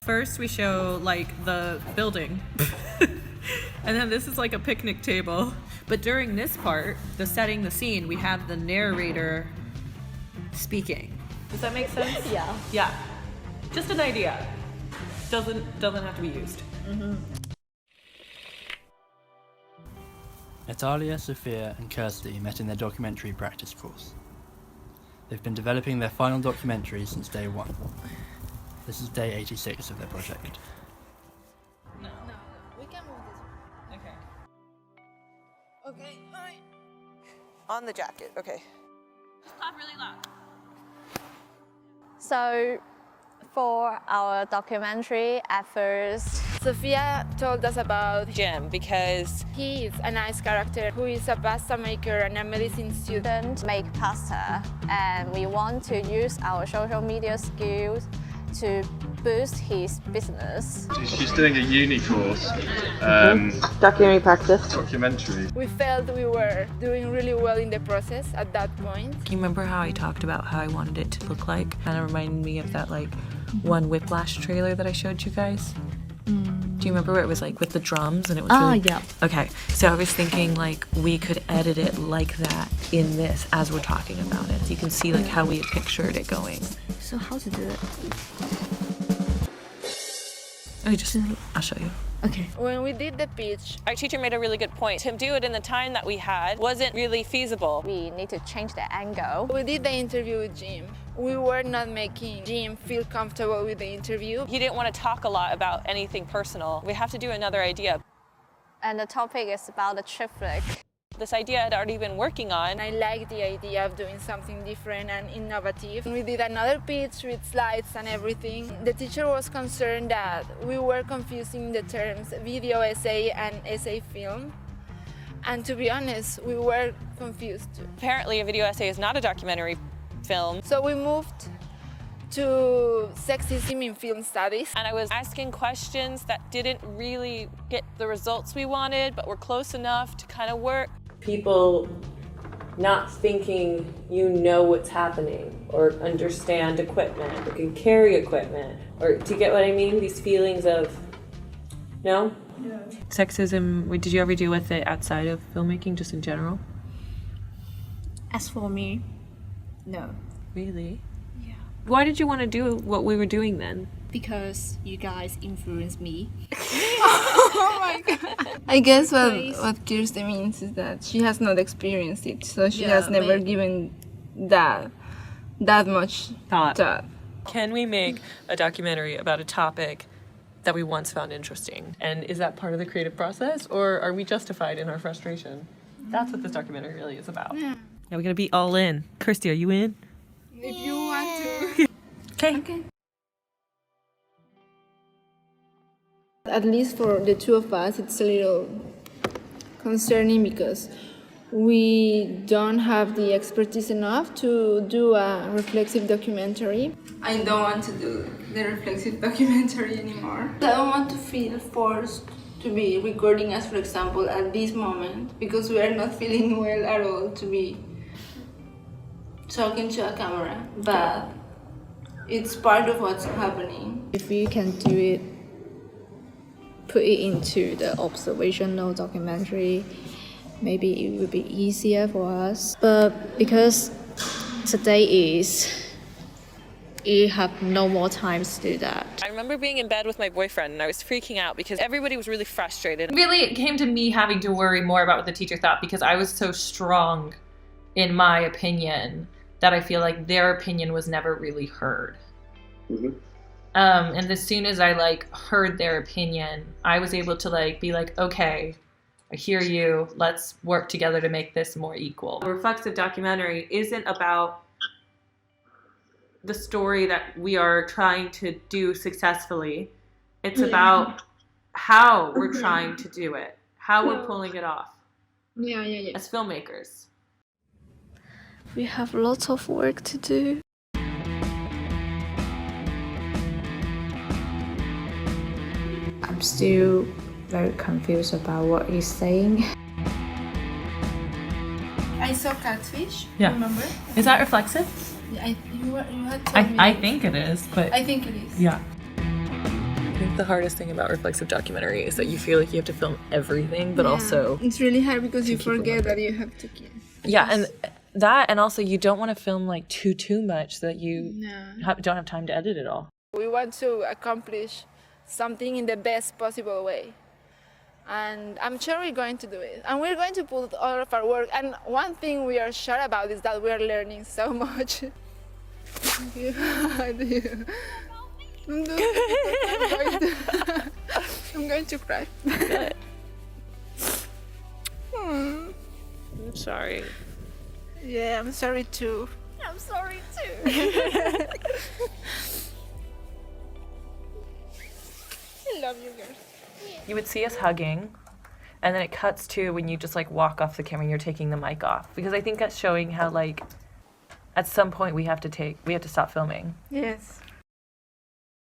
first we show like the building. And then this is like a picnic table. But during this part, the setting the scene, we have the narrator speaking. Does that make sense? Yeah. Yeah. Just an idea. Doesn't have to be used. Mm-hmm. Natalia, Sophia and Kirsty met in their documentary practice course. They've been developing their final documentary since day one. This is day 86 of their project. No, we can move this one. Okay. Okay, hi. On the jacket, okay. Just clap really loud. So for our documentary, at first, Sophia told us about Jim because he is a nice character who is a pasta maker and a medicine student. make pasta, and we want to use our social media skills to boost his business. She's doing a uni course. Documentary practice. Documentary. We felt we were doing really well in the process at that point. You remember how I talked about how I wanted it to look like? Kind of reminded me of that like one Whiplash trailer that I showed you guys. Do you remember where it was like with the drums and it was really... yeah. Okay, so I was thinking like we could edit it like that in this as we're talking about it. So you can see like how we had pictured it going. So how to do it? Okay, I'll show you. Okay. When we did the pitch, our teacher made a really good point. To do it in the time that we had wasn't really feasible. We need to change the angle. we did the interview with Jim. We were not making Jim feel comfortable with the interview. He didn't want to talk a lot about anything personal. We have to do another idea. And the topic is about the triplet. This idea I'd already been working on. And I liked the idea of doing something different and innovative. We did another pitch with slides and everything. The teacher was concerned that we were confusing the terms video essay and essay film. And to be honest, we were confused too. Apparently a video essay is not a documentary film. So we moved to sexism in film studies. And I was asking questions that didn't really get the results we wanted, but were close enough to kind of work. People not thinking you know what's happening or understand equipment or can carry equipment, or do you get what I mean? These feelings of, no? Yeah. Sexism, did you ever deal with it outside of filmmaking, just in general? As for me, no. Really? Yeah. Why did you want to do what we were doing then? Because you guys influenced me. Oh my god. I guess what Kirsty means is that she has not experienced it, so she has never given that much thought. Can we make a documentary about a topic that we once found interesting? And is that part of the creative process, or are we justified in our frustration? That's what this documentary really is about. Yeah, we gotta be all in. Kirsty, are you in? If you want to. Okay. At least for the two of us, it's a little concerning because we don't have the expertise enough to do a reflexive documentary. I don't want to do the reflexive documentary anymore. I don't want to feel forced to be recording us, for example, at this moment, because we are not feeling well at all to be talking to a camera, but it's part of what's happening. If we can do it, put it into the observational documentary, maybe it would be easier for us. But because today you have no more time to do that. I remember being in bed with my boyfriend and I was freaking out because everybody was really frustrated. Really, it came to me having to worry more about what the teacher thought because I was so strong in my opinion that I feel like their opinion was never really heard. Mm-hmm. And as soon as I heard their opinion, I was able to be like, okay, I hear you. Let's work together to make this more equal. A reflexive documentary isn't about the story that we are trying to do successfully. It's about how we're trying to do it, how we're pulling it off. Yeah. As filmmakers. We have lots of work to do. I'm still very confused about what he's saying. I saw Catfish, Yeah. remember? Is that reflexive? You had told me. I think it is, but I think it is. yeah. think the hardest thing about reflexive documentary is that you feel like you have to film everything, but also it's really hard because you keep forget remembering. that you have to keep. yeah, and that, and also you don't want to film like too much so that you No. don't have time to edit it all. We want to accomplish something in the best possible way. And I'm sure we're going to do it. And we're going to put all of our work. And one thing we are sure about is that we are learning so much. Thank you. I'm going to cry. I'm sorry. Yeah, I'm sorry too. I'm sorry too. I love you girls. You would see us hugging, and then it cuts to when you just like walk off the camera and you're taking the mic off, because I think that's showing how like at some point we have to stop filming. Yes.